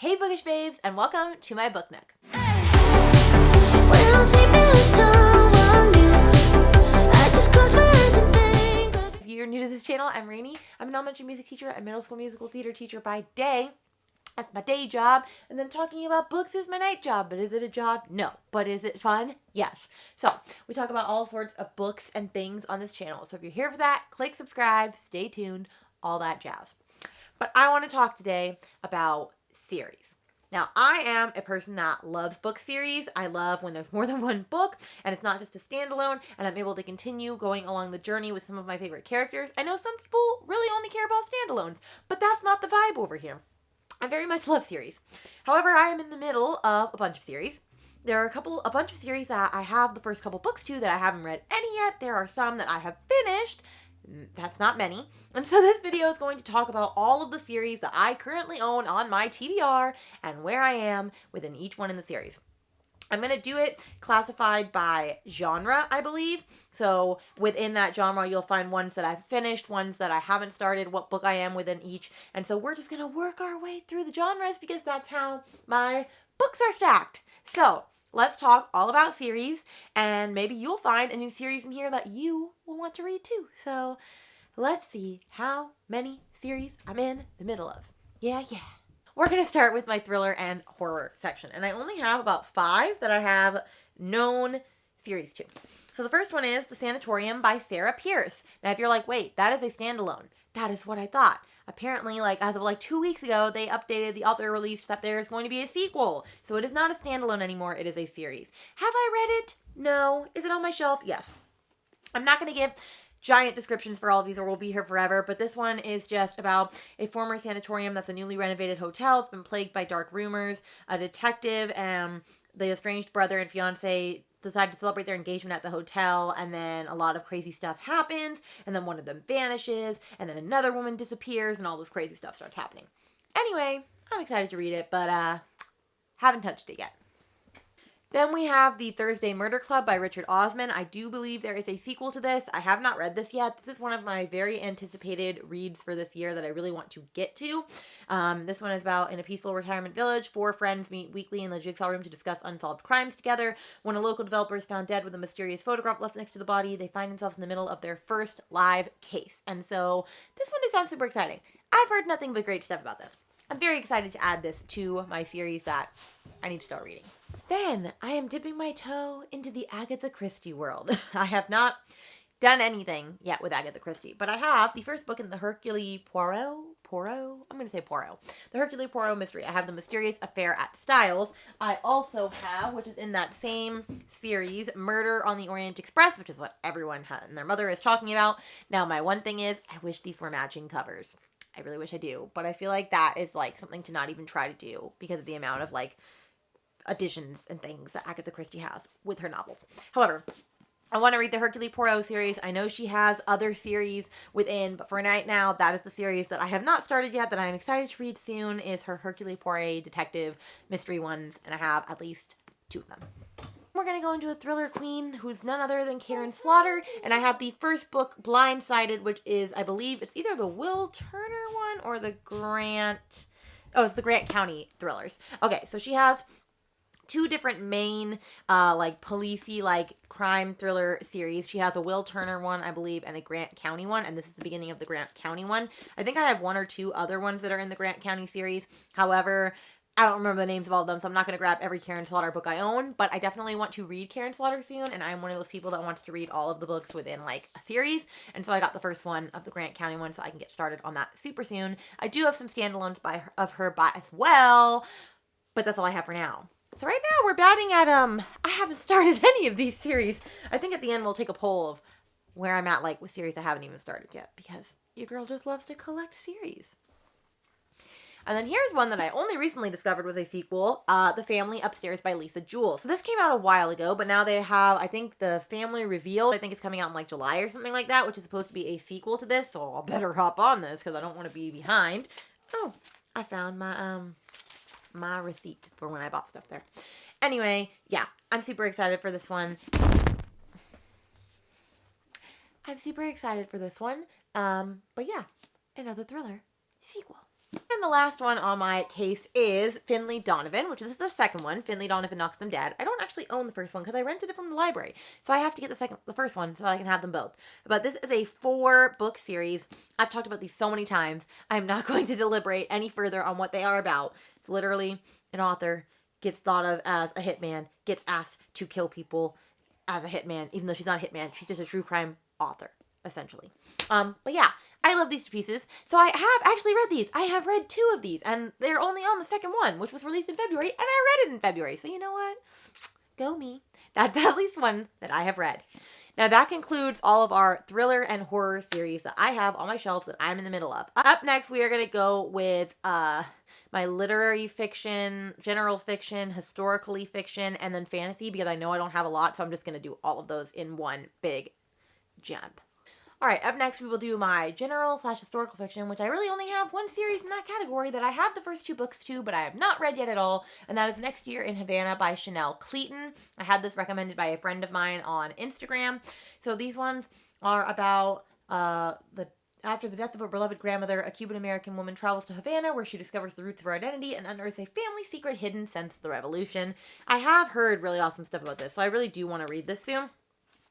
Hey Bookish Babes, and welcome to my book nook. If you're new to this channel, I'm Rainey. I'm an elementary music teacher and middle school musical theater teacher by day. That's my day job, and then talking about books is my night job. But is it a job? No. But is it fun? Yes. So, we talk about all sorts of books and things on this channel. So if you're here for that, click subscribe, stay tuned, all that jazz. But I want to talk today about series. Now, I am a person that loves book series. I love when there's more than one book, and it's not just a standalone, and I'm able to continue going along the journey with some of my favorite characters. I know some people really only care about standalones, but that's not the vibe over here. I very much love series. However, I am in the middle of a bunch of series. There are a bunch of series that I have the first couple books to that I haven't read any yet. There are some that I have finished. That's not many. And so this video is going to talk about all of the series that I currently own on my TBR and where I am within each one in the series. I'm going to do it classified by genre, I believe. So within that genre, you'll find ones that I've finished, ones that I haven't started, what book I am within each. And so we're just going to work our way through the genres because that's how my books are stacked. So let's talk all about series, and maybe you'll find a new series in here that you will want to read too. So let's see how many series I'm in the middle of. Yeah. We're going to start with my thriller and horror section, and I only have about 5 that I have known series to. So the first one is The Sanatorium by Sarah Pierce. Now if you're like, wait, that is a standalone. That is what I thought. Apparently, as of 2 weeks ago, they updated the author release that there is going to be a sequel. So it is not a standalone anymore, it is a series. Have I read it? No. Is it on my shelf? Yes. I'm not going to give giant descriptions for all of these or we'll be here forever, but this one is just about a former sanatorium that's a newly renovated hotel. It's been plagued by dark rumors. A detective and the estranged brother and fiance decide to celebrate their engagement at the hotel, and then a lot of crazy stuff happens, and then one of them vanishes, and then another woman disappears, and all this crazy stuff starts happening. Anyway, I'm excited to read it, but haven't touched it yet. Then we have The Thursday Murder Club by Richard Osman. I do believe there is a sequel to this. I have not read this yet. This is one of my very anticipated reads for this year that I really want to get to. This one is about in a peaceful retirement village, 4 friends meet weekly in the jigsaw room to discuss unsolved crimes together. When a local developer is found dead with a mysterious photograph left next to the body, they find themselves in the middle of their first live case. And so this one sounds super exciting. I've heard nothing but great stuff about this. I'm very excited to add this to my series that I need to start reading. Then I am dipping my toe into the Agatha Christie world. I have not done anything yet with Agatha Christie, but I have the first book in the Hercule Poirot. The Hercule Poirot mystery. I have The Mysterious Affair at Styles. I also have, which is in that same series, Murder on the Orient Express, which is what everyone and their mother is talking about. Now, my one thing is, I wish these were matching covers. I really wish I do, but I feel like that is something to not even try to do because of the amount of additions and things that Agatha Christie has with her novels. However, I want to read the Hercule Poirot series. I know she has other series within, but for right now, that is the series that I have not started yet that I'm excited to read soon is her Hercule Poirot detective mystery ones, and I have at least 2 of them. We're going to go into a thriller queen who's none other than Karen Slaughter, and I have the first book, Blindsided, which is, I believe, it's either the Will Turner one or the Grant... Oh, it's the Grant County thrillers. Okay, so she has 2 different main, policey, crime thriller series. She has a Will Turner one, I believe, and a Grant County one, and this is the beginning of the Grant County one. I think I have 1 or 2 other ones that are in the Grant County series. However, I don't remember the names of all of them, so I'm not going to grab every Karen Slaughter book I own, but I definitely want to read Karen Slaughter soon, and I'm one of those people that wants to read all of the books within, a series, and so I got the first one of the Grant County one, so I can get started on that super soon. I do have some standalones of her as well, but that's all I have for now. So right now, we're batting at, I haven't started any of these series. I think at the end, we'll take a poll of where I'm at, with series I haven't even started yet, because your girl just loves to collect series. And then here's one that I only recently discovered was a sequel, The Family Upstairs by Lisa Jewell. So this came out a while ago, but now they have, I think, The Family Revealed. I think it's coming out in July or something like that, which is supposed to be a sequel to this, so I'll better hop on this because I don't want to be behind. Oh, I found my receipt for when I bought stuff there. Anyway, yeah, I'm super excited for this one. But yeah, another thriller sequel. And the last one on my case is Finley Donovan, which is the second one. Finley Donovan Knocks Them Dead. I don't actually own the first one because I rented it from the library. So I have to get the first one so that I can have them both. But this is a 4-book series. I've talked about these so many times. I'm not going to deliberate any further on what they are about. It's literally an author gets thought of as a hitman, gets asked to kill people as a hitman, even though she's not a hitman. She's just a true crime author, essentially. But yeah, I love these two pieces. So I have actually read these. I have read 2 of these, and they're only on the second one, which was released in February, and I read it in February. So you know what? Go me. That's at least one that I have read. Now that concludes all of our thriller and horror series that I have on my shelves that I'm in the middle of. Up next, we are going to go with my literary fiction, general fiction, historically fiction, and then fantasy, because I know I don't have a lot, so I'm just going to do all of those in one big jump. Alright, up next we will do my general/historical fiction, which I really only have one series in that category that I have the first 2 books to, but I have not read yet at all, and that is Next Year in Havana by Chanel Cleeton. I had this recommended by a friend of mine on Instagram. So these ones are about after the death of her beloved grandmother, a Cuban-American woman travels to Havana where she discovers the roots of her identity and unearths a family secret hidden since the revolution. I have heard really awesome stuff about this, so I really do want to read this soon.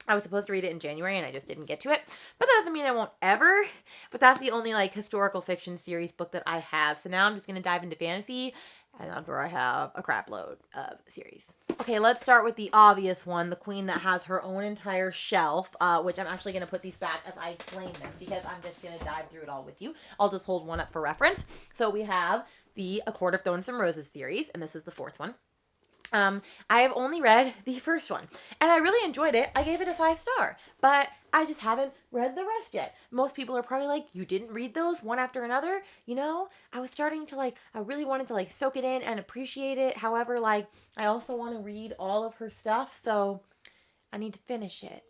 I was supposed to read it in January and I just didn't get to it. But that doesn't mean I won't ever. But that's the only historical fiction series book that I have. So now I'm just going to dive into fantasy. And that's where I have a crap load of series. Okay, let's start with the obvious one. The queen that has her own entire shelf. Which I'm actually going to put these back as I explain them. Because I'm just going to dive through it all with you. I'll just hold one up for reference. So we have the A Court of Thorns and Roses series. And this is the 4th one. I have only read the first one, and I really enjoyed it. I gave it a 5-star, but I just haven't read the rest yet. Most people are probably like, you didn't read those one after another? You know, I was starting to I really wanted to soak it in and appreciate it. However, I also want to read all of her stuff, so I need to finish it.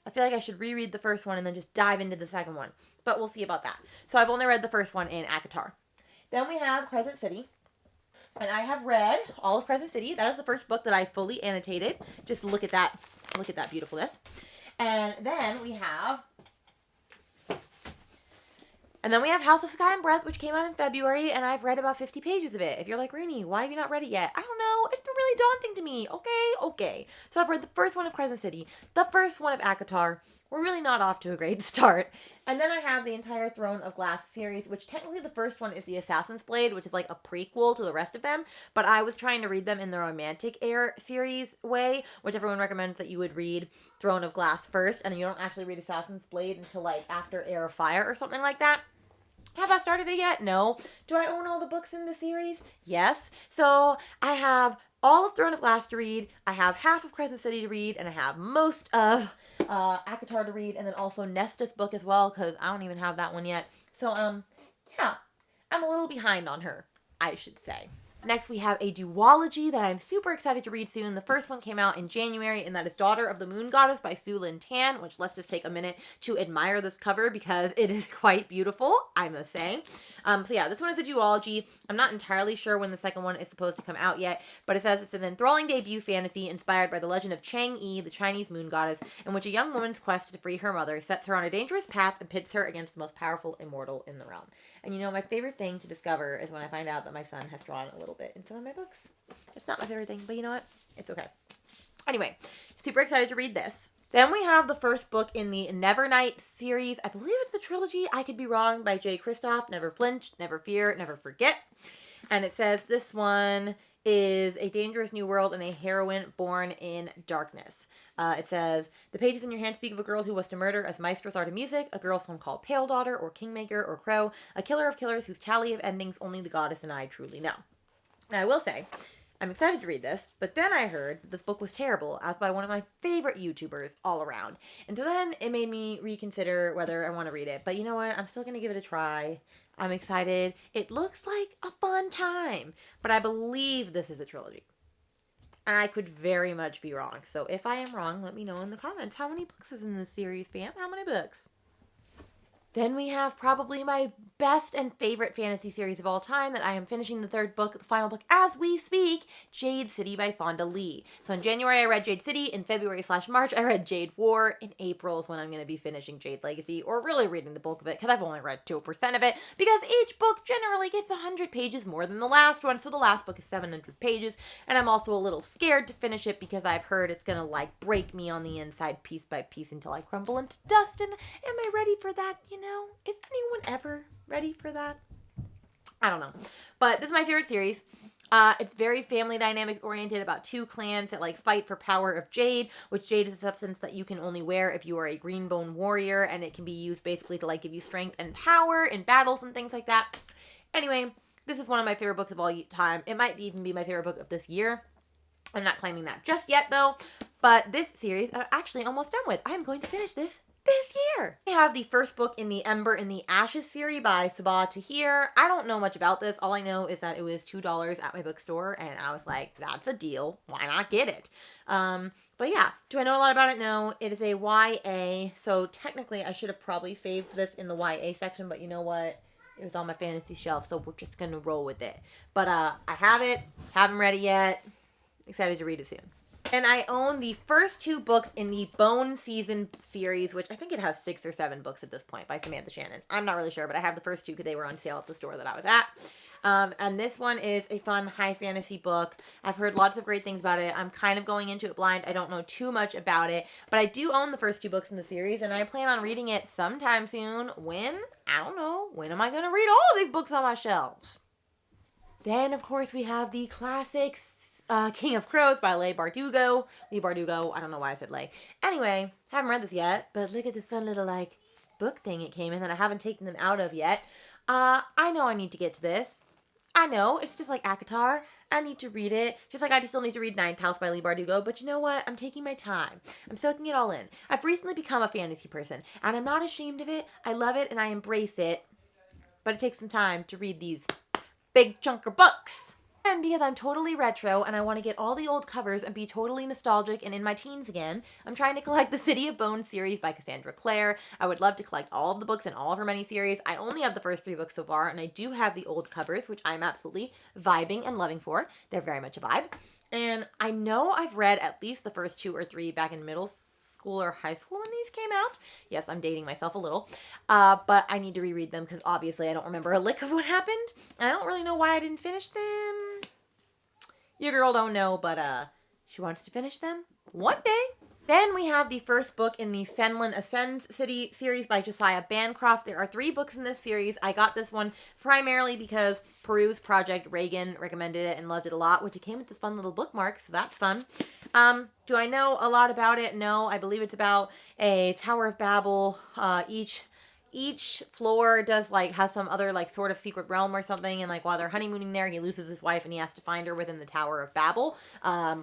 I feel like I should reread the first one and then just dive into the second one, but we'll see about that. So I've only read the first one in ACOTAR. Then we have Crescent City. And I have read all of Crescent City. That is the first book that I fully annotated. Just look at that. Look at that beautifulness. And then we have House of Sky and Breath, which came out in February, and I've read about 50 pages of it. If you're like, Rainey, why have you not read it yet? I don't know. It's been really daunting to me. Okay. So I've read the first one of Crescent City, the first one of ACOTAR. We're really not off to a great start. And then I have the entire Throne of Glass series, which technically the first one is the Assassin's Blade, which is a prequel to the rest of them. But I was trying to read them in the romantic air series way, which everyone recommends that you would read Throne of Glass first, and then you don't actually read Assassin's Blade until after Heir of Fire or something like that. Have I started it yet? No. Do I own all the books in the series? Yes. So I have all of Throne of Glass to read, I have half of Crescent City to read, and I have most of ACOTAR to read, and then also Nesta's book as well, because I don't even have that one yet. So, yeah, I'm a little behind on her, I should say. Next, we have a duology that I'm super excited to read soon. The first one came out in January, and that is Daughter of the Moon Goddess by Sue Lynn Tan, which let's just take a minute to admire this cover because it is quite beautiful, I must say. So yeah, this one is a duology. I'm not entirely sure when the second one is supposed to come out yet, but it says it's an enthralling debut fantasy inspired by the legend of Chang'e, the Chinese moon goddess, in which a young woman's quest to free her mother sets her on a dangerous path and pits her against the most powerful immortal in the realm. And you know, my favorite thing to discover is when I find out that my son has drawn a little bit in some of my books. It's not my favorite thing, but you know what? It's okay. Anyway, super excited to read this. Then we have the first book in the Nevernight series. I believe it's the trilogy. I could be wrong, by J. Kristoff. Never Flinch, Never Fear, Never Forget. And it says this one is a dangerous new world and a heroine born in darkness. It says, the pages in your hand speak of a girl who was to murder as maestros are to music, a girl some call Pale Daughter, or Kingmaker, or Crow, a killer of killers whose tally of endings only the goddess and I truly know. Now, I will say, I'm excited to read this, but then I heard that this book was terrible, as by one of my favorite YouTubers all around. And so then it made me reconsider whether I want to read it. But you know what? I'm still going to give it a try. I'm excited. It looks like a fun time. But I believe this is a trilogy. And I could very much be wrong. So if I am wrong, let me know in the comments. How many books is in this series, fam? How many books? Then we have probably my best and favorite fantasy series of all time that I am finishing the third book, the final book as we speak, Jade City by Fonda Lee. So in January I read Jade City, in February/March I read Jade War, in April is when I'm going to be finishing Jade Legacy, or really reading the bulk of it because I've only read 2% of it, because each book generally gets 100 pages more than the last one, so the last book is 700 pages, and I'm also a little scared to finish it because I've heard it's going to like break me on the inside piece by piece until I crumble into dust, and am I ready for that, you know? Is anyone ever ready for that? I don't know. But this is my favorite series. It's very family dynamics oriented, about two clans that like fight for power of jade, which jade is a substance that you can only wear if you are a green bone warrior, and it can be used basically to like give you strength and power in battles and things like that. Anyway, this is one of my favorite books of all time. It might even be my favorite book of this year. I'm not claiming that just yet though, but this series I'm actually almost done with. I'm going to finish this year. We have the first book in the Ember in the Ashes series by Sabah Tahir. I don't know much about this. All I know is that it was $2 at my bookstore, and I was like, that's a deal. Why not get it? But yeah, do I know a lot about it? No. It is a YA, so technically I should have probably saved this in the YA section, but you know what? It was on my fantasy shelf, so we're just going to roll with it. But I have it. Haven't read it yet. Excited to read it soon. And I own the first 2 books in the Bone Season series, which I think it has 6 or 7 books at this point, by Samantha Shannon. I'm not really sure, but I have the first 2 because they were on sale at the store that I was at. And this one is a fun high fantasy book. I've heard lots of great things about it. I'm kind of going into it blind. I don't know too much about it, but I do own the first 2 books in the series, and I plan on reading it sometime soon. When? I don't know. When am I going to read all of these books on my shelves? Then, of course, we have the classics. King of Crows by Leigh Bardugo. I don't know why I said Leigh. Anyway, haven't read this yet, but look at this fun little, like, book thing it came in that I haven't taken them out of yet. I know I need to get to this. I know, it's just like ACOTAR. I need to read it. Just like I still need to read Ninth House by Leigh Bardugo. But you know what? I'm taking my time. I'm soaking it all in. I've recently become a fantasy person, and I'm not ashamed of it. I love it, and I embrace it. But it takes some time to read these big chunker books. And because I'm totally retro and I want to get all the old covers and be totally nostalgic and in my teens again, I'm trying to collect the City of Bones series by Cassandra Clare. I would love to collect all of the books in all of her many series. I only have the first 3 books so far, and I do have the old covers, which I'm absolutely vibing and loving for. They're very much a vibe. And I know I've read at least the first 2 or 3 back in middle school or high school when these came out. Yes, I'm dating myself a little. But I need to reread them because obviously I don't remember a lick of what happened. And I don't really know why I didn't finish them. Your girl don't know, but she wants to finish them one day. Then we have the first book in the Senlin Ascends City series by Josiah Bancroft. There are 3 books in this series. I got this one primarily because Peruse Project Reagan recommended it and loved it a lot, which it came with this fun little bookmark, so that's fun. Do I know a lot about it? No, I believe it's about a Tower of Babel. Each floor has some other like sort of secret realm or something, and like while they're honeymooning there, he loses his wife and he has to find her within the Tower of Babel.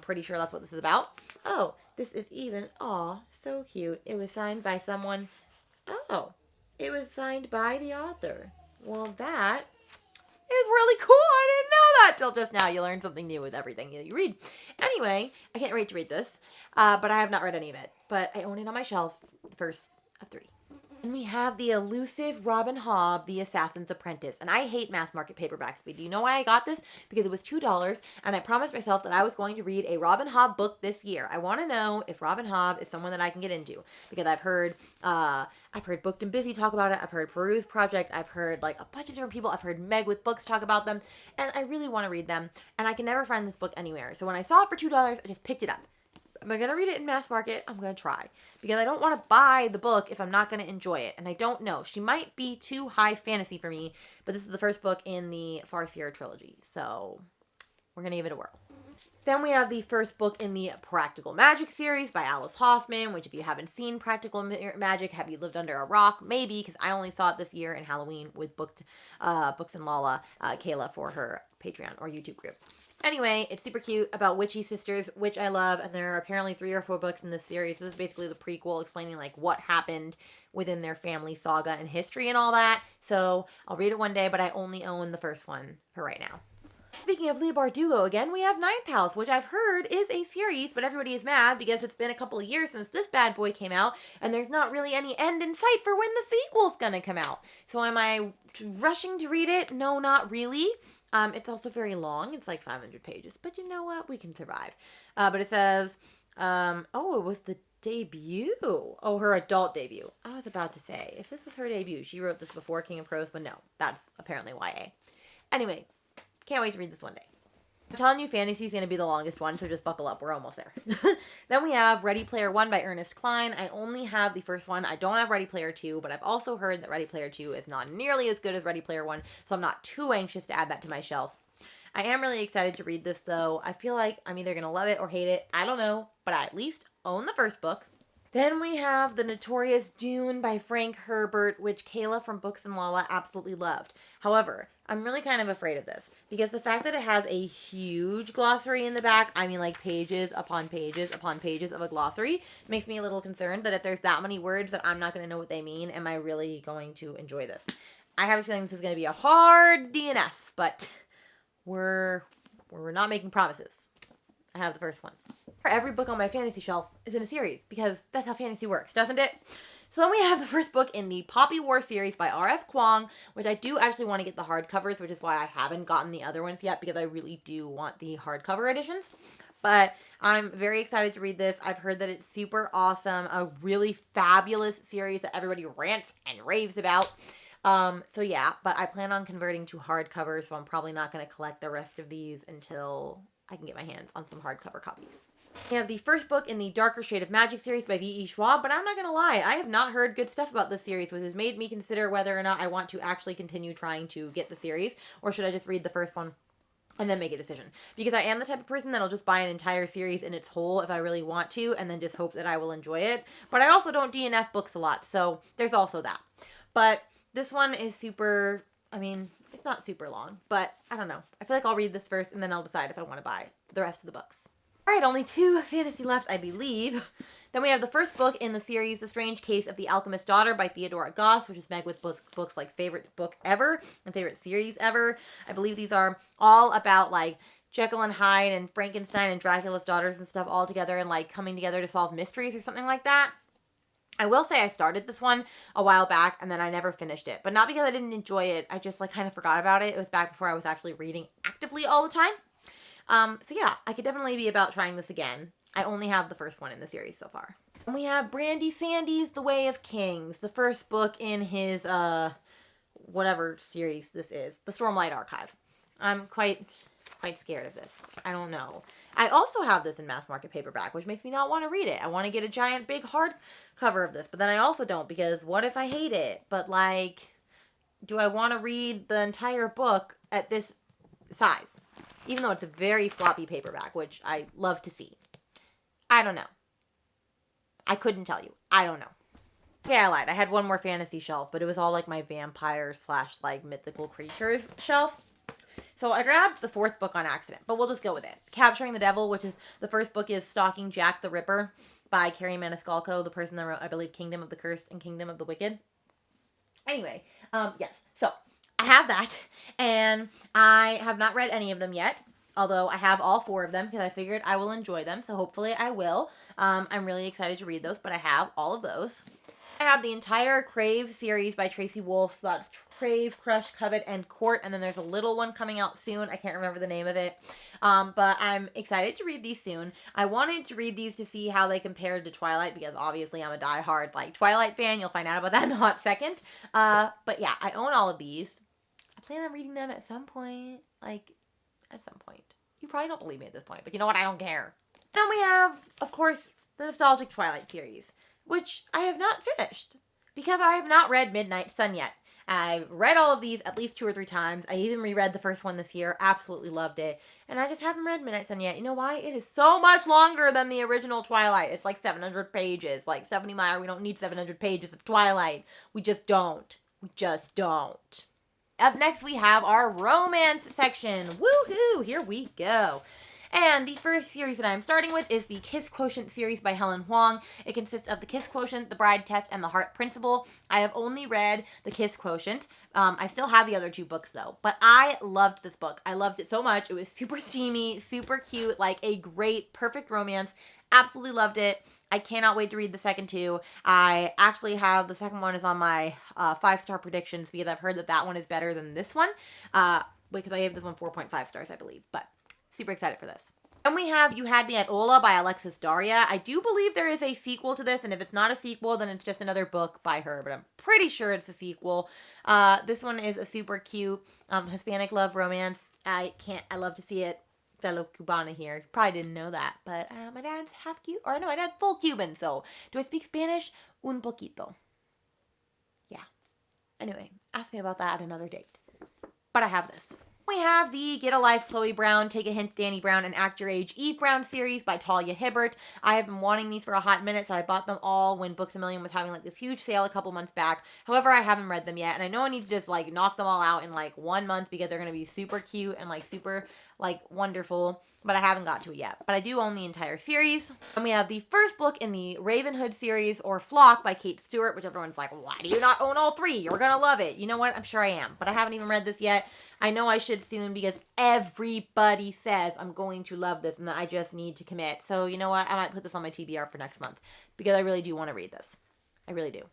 Pretty sure that's what this is about. Oh, this is even, so cute. It was signed by someone. Oh, it was signed by the author. Well, that is really cool. I didn't know that till just now. You learn something new with everything that you read. Anyway, I can't wait to read this, but I have not read any of it. But I own it on my shelf, the first of 3. And we have the elusive Robin Hobb, The Assassin's Apprentice. And I hate mass market paperbacks. But do you know why I got this? Because it was $2, and I promised myself that I was going to read a Robin Hobb book this year. I want to know if Robin Hobb is someone that I can get into. Because I've heard Booked and Busy talk about it. I've heard Peruse Project. I've heard like a bunch of different people. I've heard Meg with Books talk about them. And I really want to read them. And I can never find this book anywhere. So when I saw it for $2, I just picked it up. Am I going to read it in mass market? I'm going to try. Because I don't want to buy the book if I'm not going to enjoy it. And I don't know. She might be too high fantasy for me. But this is the first book in the Far Sierra trilogy. So we're going to give it a whirl. Then we have the first book in the Practical Magic series by Alice Hoffman, which if you haven't seen Practical Magic, have you lived under a rock? Maybe, because I only saw it this year in Halloween with Books and Lala, Kayla, for her Patreon or YouTube group. Anyway, it's super cute, about witchy sisters, which I love, and there are apparently 3 or 4 books in this series. This is basically the prequel explaining like what happened within their family saga and history and all that. So I'll read it one day, but I only own the first one for right now. Speaking of Leigh Bardugo again, we have Ninth House, which I've heard is a series, but everybody is mad because it's been a couple of years since this bad boy came out, and there's not really any end in sight for when the sequel's gonna come out. So am I rushing to read it? No, not really. It's also very long. It's like 500 pages, but you know what? We can survive. But it says, oh, it was the debut. Oh, her adult debut. I was about to say, if this was her debut, she wrote this before King of Crows, but no, that's apparently YA. Anyway, can't wait to read this one day. I'm telling you, fantasy is going to be the longest one, so just buckle up. We're almost there. Then we have Ready Player One by Ernest Cline. I only have the first one. I don't have Ready Player 2, but I've also heard that Ready Player 2 is not nearly as good as Ready Player 1, so I'm not too anxious to add that to my shelf. I am really excited to read this, though. I feel like I'm either going to love it or hate it. I don't know, but I at least own the first book. Then we have The Notorious Dune by Frank Herbert, which Kayla from Books and Lala absolutely loved. However, I'm really kind of afraid of this because the fact that it has a huge glossary in the back, I mean like pages upon pages upon pages of a glossary, makes me a little concerned that if there's that many words that I'm not going to know what they mean, am I really going to enjoy this? I have a feeling this is going to be a hard DNF, but we're not making promises. I have the first one. Every book on my fantasy shelf is in a series because that's how fantasy works, doesn't it? So then we have the first book in the Poppy War series by R.F. Kuang, which I do actually want to get the hardcovers, which is why I haven't gotten the other ones yet because I really do want the hardcover editions. But I'm very excited to read this. I've heard that it's super awesome, a really fabulous series that everybody rants and raves about. So yeah, but I plan on converting to hardcovers, so I'm probably not going to collect the rest of these until I can get my hands on some hardcover copies. We have the first book in the Darker Shade of Magic series by V.E. Schwab, but I'm not going to lie, I have not heard good stuff about this series, which has made me consider whether or not I want to actually continue trying to get the series, or should I just read the first one and then make a decision. Because I am the type of person that'll just buy an entire series in its whole if I really want to, and then just hope that I will enjoy it. But I also don't DNF books a lot, so there's also that. But this one is super, I mean, it's not super long, but I don't know. I feel like I'll read this first, and then I'll decide if I want to buy the rest of the books. Alright, only 2 fantasy left, I believe. Then we have the first book in the series, The Strange Case of the Alchemist's Daughter by Theodora Goss, which is Meg with books like favorite book ever and favorite series ever. I believe these are all about like Jekyll and Hyde and Frankenstein and Dracula's daughters and stuff all together and like coming together to solve mysteries or something like that. I will say I started this one a while back and then I never finished it. But not because I didn't enjoy it, I just like kind of forgot about it. It was back before I was actually reading actively all the time. So yeah, I could definitely be about trying this again. I only have the first one in the series so far. And we have Brandy Sandy's The Way of Kings, the first book in his, whatever series this is, the Stormlight Archive. I'm quite scared of this. I don't know. I also have this in mass market paperback, which makes me not want to read it. I want to get a giant big hardcover of this, but then I also don't because what if I hate it? But like, do I want to read the entire book at this size? Even though it's a very floppy paperback, which I love to see. I don't know. I couldn't tell you. I don't know. Okay, I lied. I had one more fantasy shelf, but it was all like my vampire / like mythical creatures shelf. So I grabbed the 4th book on accident, but we'll just go with it. Capturing the Devil, which is the first book is Stalking Jack the Ripper by Carrie Maniscalco, the person that wrote, I believe, Kingdom of the Cursed and Kingdom of the Wicked. Anyway, yes. So I have that, and I have not read any of them yet, although I have all 4 of them because I figured I will enjoy them, so hopefully I will. I'm really excited to read those, but I have all of those. I have the entire Crave series by Tracy Wolff, so that's Crave, Crush, Covet, and Court, and then there's a little one coming out soon. I can't remember the name of it, but I'm excited to read these soon. I wanted to read these to see how they compared to Twilight, because obviously I'm a diehard like Twilight fan. You'll find out about that in a hot second. But yeah, I own all of these. I plan on reading them at some point, like, at some point. You probably don't believe me at this point, but you know what? I don't care. Then we have, of course, the nostalgic Twilight series, which I have not finished because I have not read Midnight Sun yet. I've read all of these at least 2 or 3 times. I even reread the first one this year. Absolutely loved it. And I just haven't read Midnight Sun yet. You know why? It is so much longer than the original Twilight. It's like 700 pages. Like Stephenie Meyer, we don't need 700 pages of Twilight. We just don't. We just don't. Up next, we have our romance section. Woohoo! Here we go. And the first series that I'm starting with is the Kiss Quotient series by Helen Huang. It consists of the Kiss Quotient, the Bride Test, and the Heart Principle. I have only read the Kiss Quotient. I still have the other 2 books though, but I loved this book. I loved it so much. It was super steamy, super cute, like a great, perfect romance. Absolutely loved it. I cannot wait to read the second 2. I actually have, the second one is on my 5-star predictions because I've heard that that one is better than this one. Because I gave this one 4.5 stars, I believe. But super excited for this. Then we have You Had Me at Ola by Alexis Daria. I do believe there is a sequel to this, and if it's not a sequel, then it's just another book by her, but I'm pretty sure it's a sequel. This one is a super cute Hispanic love romance. I love to see it. Fellow Cubana here. Probably didn't know that, but my dad's half Cuban, or no, my dad's full Cuban, so do I speak Spanish? Un poquito. Yeah. Anyway, ask me about that at another date. But I have this. We have the Get a Life, Chloe Brown, Take a Hint, Danny Brown, and Act Your Age, Eve Brown series by Talia Hibbert. I have been wanting these for a hot minute, so I bought them all when Books A Million was having like this huge sale a couple months back. However, I haven't read them yet, and I know I need to just like knock them all out in like 1 month because they're going to be super cute and like super like wonderful, but I haven't got to it yet. But I do own the entire series. And we have the first book in the Ravenhood series, or Flock, by Kate Stewart, which everyone's like, why do you not own all 3? You're gonna love it. You know what? I'm sure I am, but I haven't even read this yet. I know I should soon because everybody says I'm going to love this and that I just need to commit. So you know what? I might put this on my TBR for next month because I really do want to read this. I really do.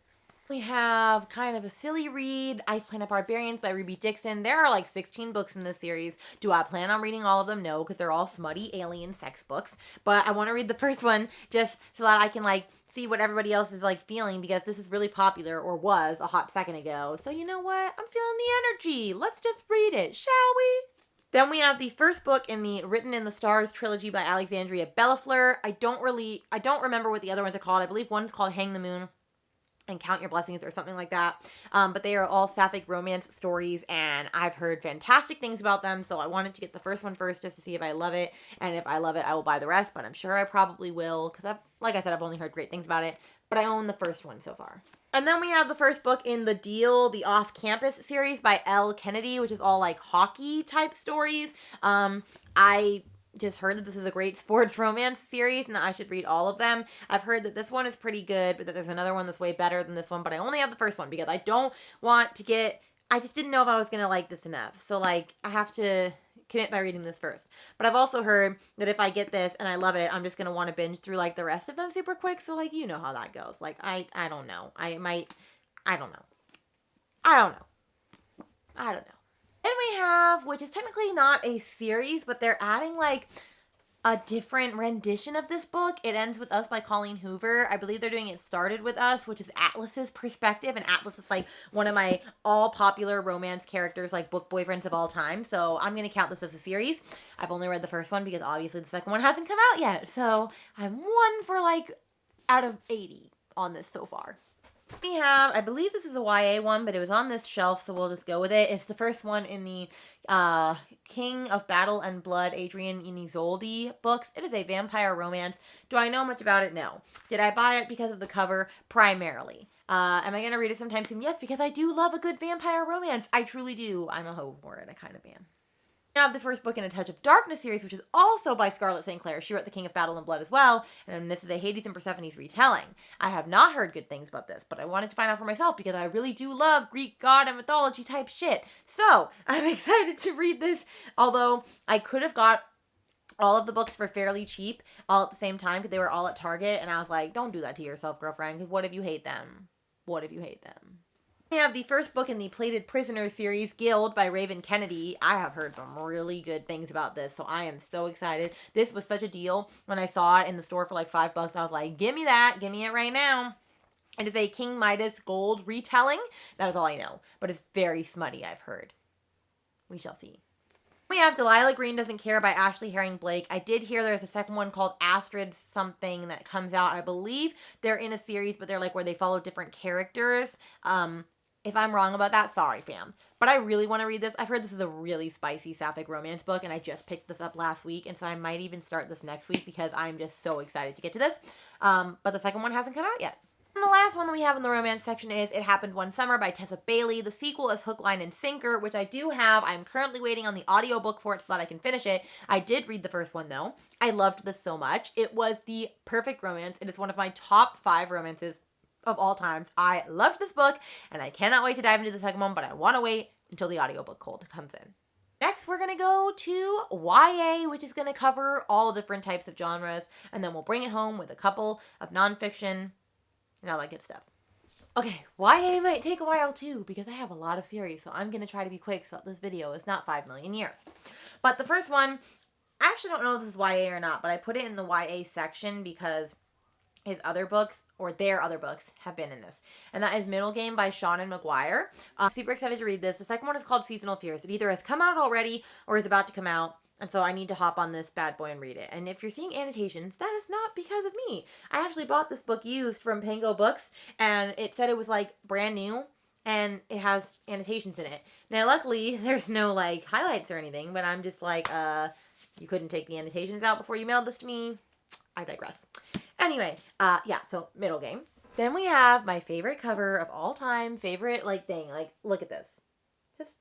We have kind of a silly read, Ice Planet Barbarians by Ruby Dixon. There are like 16 books in this series. Do I plan on reading all of them? No, because they're all smutty alien sex books. But I want to read the first one just so that I can like see what everybody else is like feeling, because this is really popular, or was a hot second ago. So you know what? I'm feeling the energy. Let's just read it, shall we? Then we have the first book in the Written in the Stars trilogy by Alexandria Bellafleur. I don't remember what the other ones are called. I believe one's called Hang the Moon and Count Your Blessings or something like that. But they are all sapphic romance stories, and I've heard fantastic things about them, so I wanted to get the first one first just to see if I love it, and if I love it, I will buy the rest, but I'm sure I probably will, because like I said, I've only heard great things about it, but I own the first one so far. And then we have the first book in the Deal, the Off-Campus series by Elle Kennedy, which is all like hockey type stories. I just heard that this is a great sports romance series and that I should read all of them. I've heard that this one is pretty good, but that there's another one that's way better than this one, but I only have the first one because I don't want to I just didn't know if I was going to like this enough. So like, I have to commit by reading this first. But I've also heard that if I get this and I love it, I'm just going to want to binge through like the rest of them super quick. So like, you know how that goes. Like, I don't know. I don't know. Then we have, which is technically not a series, but they're adding like a different rendition of this book. It Ends With Us by Colleen Hoover. I believe they're doing It Started With Us, which is Atlas's perspective. And Atlas is like one of my all popular romance characters, like book boyfriends of all time. So I'm going to count this as a series. I've only read the first one because obviously the second one hasn't come out yet. So I'm 1 for like out of 80 on this so far. We have, I believe this is a YA one, but it was on this shelf, so we'll just go with it. It's the first one in the King of Battle and Blood, Adrian Inizoldi books. It is a vampire romance. Do I know much about it? No. Did I buy it because of the cover? Primarily. Am I going to read it sometime soon? Yes, because I do love a good vampire romance. I truly do. I'm a hoe for it. I kind of am. I have the first book in A Touch of Darkness series, which is also by Scarlett St. Clair. She wrote The King of Battle and Blood as well, and this is a Hades and Persephone's retelling. I have not heard good things about this, but I wanted to find out for myself because I really do love Greek god and mythology type shit. So, I'm excited to read this, although I could have got all of the books for fairly cheap all at the same time because they were all at Target, and I was like, don't do that to yourself, girlfriend, because what if you hate them? What if you hate them? We have the first book in the Plated Prisoner series, Guild by Raven Kennedy. I have heard some really good things about this, so I am so excited. This was such a deal when I saw it in the store for like $5. I was like, give me that. Give me it right now. It is a King Midas gold retelling. That is all I know. But it's very smutty, I've heard. We shall see. We have Delilah Green Doesn't Care by Ashley Herring Blake. I did hear there's a second one called Astrid something that comes out. I believe they're in a series, but they're like where they follow different characters. If I'm wrong about that, sorry, fam. But I really want to read this. I've heard this is a really spicy sapphic romance book, and I just picked this up last week, and so I might even start this next week because I'm just so excited to get to this. But the second one hasn't come out yet. And the last one that we have in the romance section is It Happened One Summer by Tessa Bailey. The sequel is Hook, Line, and Sinker, which I do have. I'm currently waiting on the audiobook for it so that I can finish it. I did read the first one, though. I loved this so much. It was the perfect romance. It is one of my top 5 romances of all times. I loved this book, and I cannot wait to dive into the second one, but I want to wait until the audiobook cold comes in. Next, we're going to go to YA, which is going to cover all different types of genres, and then we'll bring it home with a couple of nonfiction and all that good stuff. Okay, YA might take a while too, because I have a lot of series, so I'm going to try to be quick so that this video is not 5 million years. But the first one, I actually don't know if this is YA or not, but I put it in the YA section because his other books, or their other books, have been in this. And that is Middle Game by Sean and McGuire. Super excited to read this. The second one is called Seasonal Fears. It either has come out already or is about to come out. And so I need to hop on this bad boy and read it. And if you're seeing annotations, that is not because of me. I actually bought this book used from Pango Books, and it said it was like brand new, and it has annotations in it. Now, luckily, there's no like highlights or anything, but I'm just like, you couldn't take the annotations out before you mailed this to me. I digress. Anyway, yeah, so Middle Game. Then we have my favorite cover of all time, favorite like thing. Like, look at this.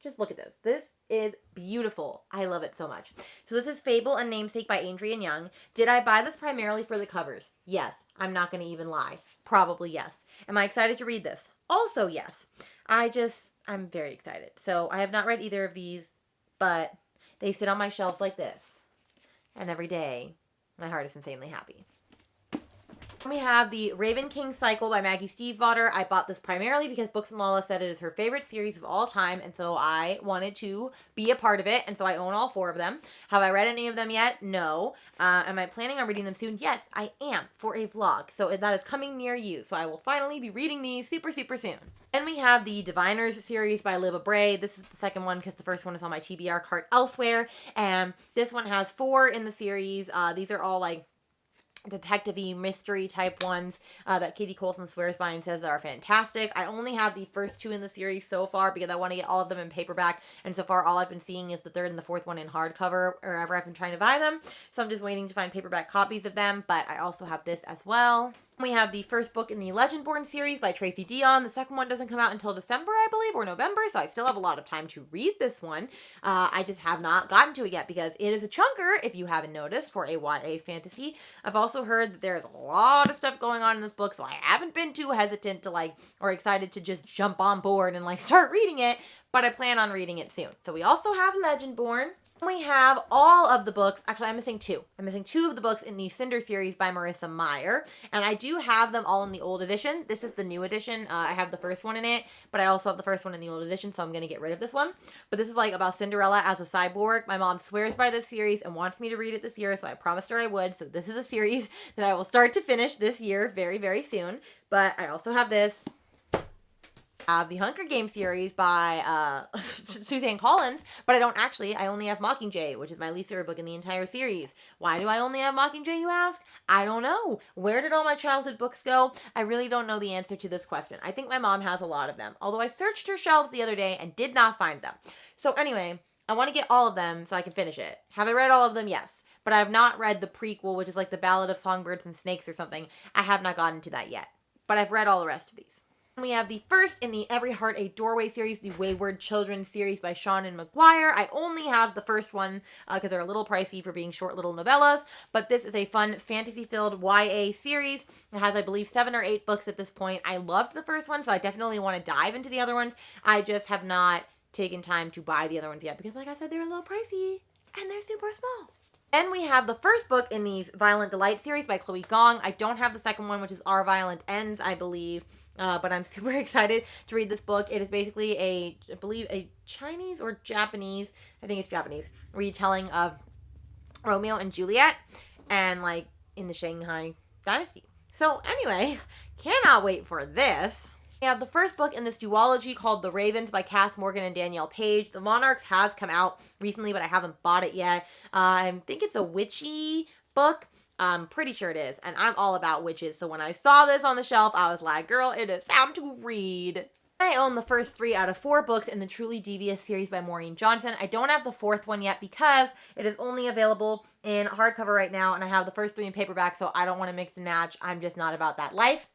Just look at this. This is beautiful. I love it so much. So this is Fable and Namesake by Adrian Young. Did I buy this primarily for the covers? Yes. I'm not going to even lie. Probably yes. Am I excited to read this? Also yes. I'm very excited. So I have not read either of these, but they sit on my shelves like this. And every day, my heart is insanely happy. We have the Raven King Cycle by Maggie Stiefvater. I bought this primarily because Books and Lala said it is her favorite series of all time, and so I wanted to be a part of it, and so I own all 4 of them. Have I read any of them yet? No. Am I planning on reading them soon? Yes, I am, for a vlog, so that is coming near you, so I will finally be reading these super soon. Then we have the Diviners series by Liva Bray. This is the second one because the first one is on my TBR cart elsewhere, and this one has 4 in the series. These are all like detective-y mystery type ones that Katie Coulson swears by and says are fantastic. I only have the first 2 in the series so far because I want to get all of them in paperback, and so far all I've been seeing is the 3rd and the 4th one in hardcover wherever I've been trying to buy them, so I'm just waiting to find paperback copies of them, but I also have this as well. We have the first book in the Legendborn series by Tracy Dion. The second one doesn't come out until December, I believe, or November, so I still have a lot of time to read this one. I just have not gotten to it yet because it is a chunker, if you haven't noticed, for a YA fantasy. I've also heard that there's a lot of stuff going on in this book, so I haven't been too hesitant to or excited to just jump on board and start reading it, but I plan on reading it soon. So we also have Legendborn. We have all of the books. Actually, I'm missing 2. I'm missing 2 of the books in the Cinder series by Marissa Meyer. And I do have them all in the old edition. This is the new edition. I have the first one in it, but I also have the first one in the old edition, so I'm going to get rid of this one. But this is about Cinderella as a cyborg. My mom swears by this series and wants me to read it this year, so I promised her I would. So this is a series that I will start to finish this year very soon. But I also have this. The Hunger Games series by Suzanne Collins, but I only have Mockingjay, which is my least favorite book in the entire series. Why do I only have Mockingjay, you ask? I don't know. Where did all my childhood books go? I really don't know the answer to this question. I think my mom has a lot of them, although I searched her shelves the other day and did not find them. So anyway, I want to get all of them so I can finish it. Have I read all of them? Yes. But I have not read the prequel, which is the Ballad of Songbirds and Snakes or something. I have not gotten to that yet. But I've read all the rest of these. We have the first in the Every Heart a Doorway series, the Wayward Children series by Sean and McGuire. I only have the first one because they're a little pricey for being short little novellas, but this is a fun fantasy-filled YA series. It has, I believe, 7 or 8 books at this point. I loved the first one, so I definitely want to dive into the other ones. I just have not taken time to buy the other ones yet because, like I said, they're a little pricey and they're super small. Then we have the first book in the Violent Delight series by Chloe Gong. I don't have the second one, which is Our Violent Ends, I believe. But I'm super excited to read this book. It is basically I believe a Chinese or Japanese, I think it's Japanese, retelling of Romeo and Juliet and in the Shanghai dynasty. So anyway, cannot wait for this. We have the first book in this duology called The Ravens by Cass Morgan and Danielle Page. The Monarchs has come out recently, but I haven't bought it yet. I think it's a witchy book. I'm pretty sure it is, and I'm all about witches, so when I saw this on the shelf, I was like, girl, it is time to read. I own the first 3 out of 4 books in the Truly Devious series by Maureen Johnson. I don't have the 4th one yet because it is only available in hardcover right now, and I have the first 3 in paperback, so I don't want to mix and match. I'm just not about that life.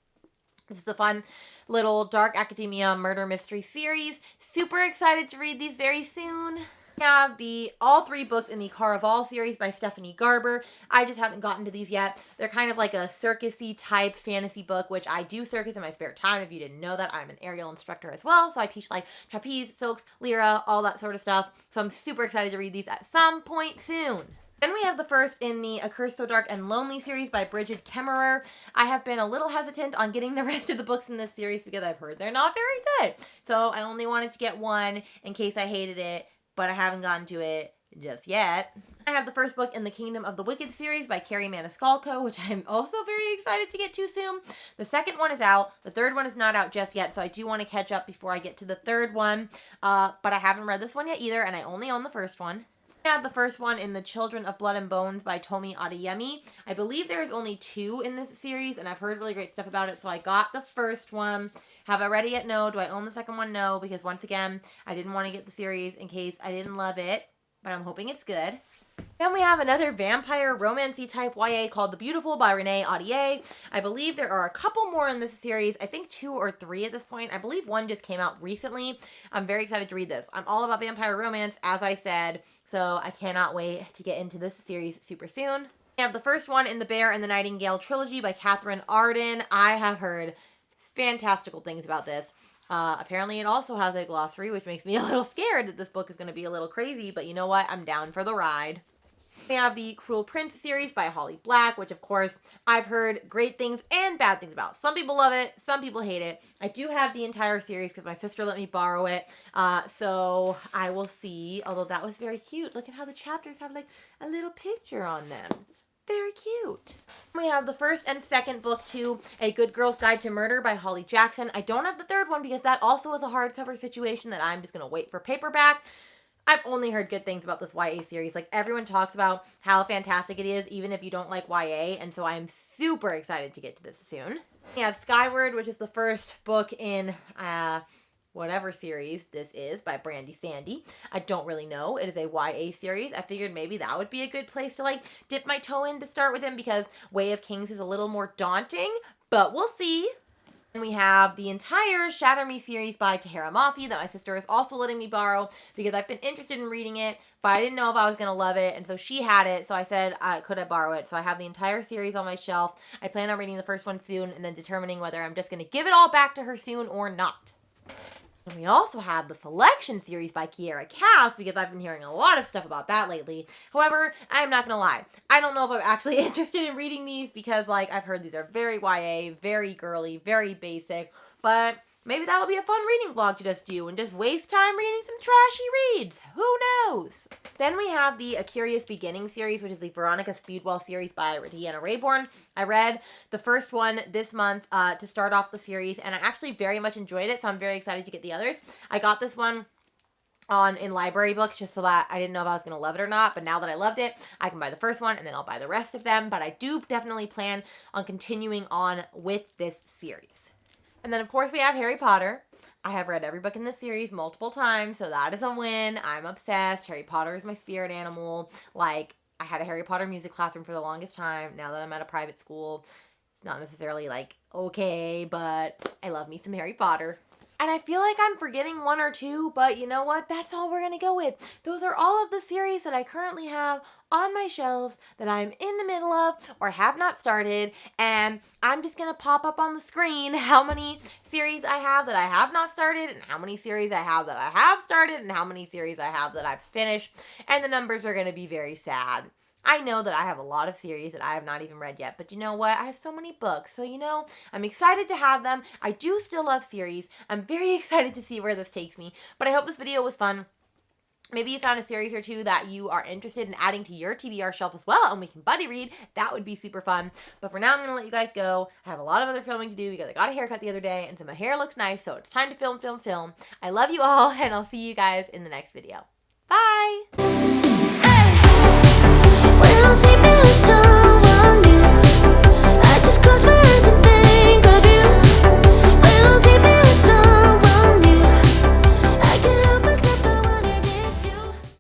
This is a fun little dark academia murder mystery series. Super excited to read these very soon. We have all 3 books in the Caraval series by Stephanie Garber. I just haven't gotten to these yet. They're kind of like a circus-y type fantasy book, which I do circus in my spare time. If you didn't know that, I'm an aerial instructor as well. So I teach like trapeze, silks, lyra, all that sort of stuff. So I'm super excited to read these at some point soon. Then we have the first in the A Curse So Dark and Lonely series by Bridget Kemmerer. I have been a little hesitant on getting the rest of the books in this series because I've heard they're not very good. So I only wanted to get one in case I hated it, but I haven't gotten to it just yet. I have the first book in the Kingdom of the Wicked series by Carrie Maniscalco, which I'm also very excited to get to soon. The second one is out. The third one is not out just yet, so I do want to catch up before I get to the third one. But I haven't read this one yet either, and I only own the first one. I have the first one in the Children of Blood and Bones by Tomi Adeyemi. I believe there's only 2 in this series, and I've heard really great stuff about it, so I got the first one. Have I read it yet? No. Do I own the second one? No, because once again, I didn't want to get the series in case I didn't love it, but I'm hoping it's good. Then we have another vampire romancy type YA called The Beautiful by Renee Audier. I believe there are a couple more in this series. I think 2 or 3 at this point. I believe one just came out recently. I'm very excited to read this. I'm all about vampire romance, as I said, so I cannot wait to get into this series super soon. We have the first one in the Bear and the Nightingale trilogy by Catherine Arden. I have heard fantastical things about this. Apparently it also has a glossary, which makes me a little scared that this book is going to be a little crazy, but you know what? I'm down for the ride. We have the Cruel Prince series by Holly Black, which of course I've heard great things and bad things about. Some people love it, some people hate it. I do have the entire series because my sister let me borrow it, so I will see. Although that was very cute. Look at how the chapters have like a little picture on them. Very cute. We have the first and second book to A Good Girl's Guide to Murder by Holly Jackson. I don't have the third one because that also is a hardcover situation that I'm just going to wait for paperback. I've only heard good things about this YA series. Like, everyone talks about how fantastic it is, even if you don't like YA, and so I'm super excited to get to this soon. We have Skyward, which is the first book in whatever series this is by Brandy Sandy. I don't really know. It is a YA series. I figured maybe that would be a good place to like dip my toe in to start with him because Way of Kings is a little more daunting, but we'll see. And we have the entire Shatter Me series by Tahara Mafi that my sister is also letting me borrow because I've been interested in reading it, but I didn't know if I was going to love it, and so she had it, so I said, could I borrow it? So I have the entire series on my shelf. I plan on reading the first one soon and then determining whether I'm just going to give it all back to her soon or not. And we also have the Selection series by Kiera Cass because I've been hearing a lot of stuff about that lately. However, I'm not going to lie. I don't know if I'm actually interested in reading these because, like, I've heard these are very YA, very girly, very basic. But maybe that'll be a fun reading vlog to just do and just waste time reading some trashy reads. Who knows? Then we have the A Curious Beginning series, which is the Veronica Speedwell series by Deanna Raybourn. I read the first one this month to start off the series, and I actually very much enjoyed it, so I'm very excited to get the others. I got this one in library books just so that I didn't know if I was going to love it or not, but now that I loved it, I can buy the first one, and then I'll buy the rest of them, but I do definitely plan on continuing on with this series. And then, of course, we have Harry Potter. I have read every book in this series multiple times, so that is a win. I'm obsessed. Harry Potter is my spirit animal. Like, I had a Harry Potter music classroom for the longest time. Now that I'm at a private school, it's not necessarily, like, okay, but I love me some Harry Potter. And I feel like I'm forgetting one or two, but you know what? That's all we're going to go with. Those are all of the series that I currently have on my shelves that I'm in the middle of or have not started. And I'm just going to pop up on the screen how many series I have that I have not started and how many series I have that I have started and how many series I have that I've finished. And the numbers are going to be very sad. I know that I have a lot of series that I have not even read yet, but you know what? I have so many books, so you know, I'm excited to have them. I do still love series. I'm very excited to see where this takes me, but I hope this video was fun. Maybe you found a series or two that you are interested in adding to your TBR shelf as well, and we can buddy read. That would be super fun. But for now, I'm going to let you guys go. I have a lot of other filming to do because I got a haircut the other day, and so my hair looks nice, so it's time to film. I love you all, and I'll see you guys in the next video. Bye!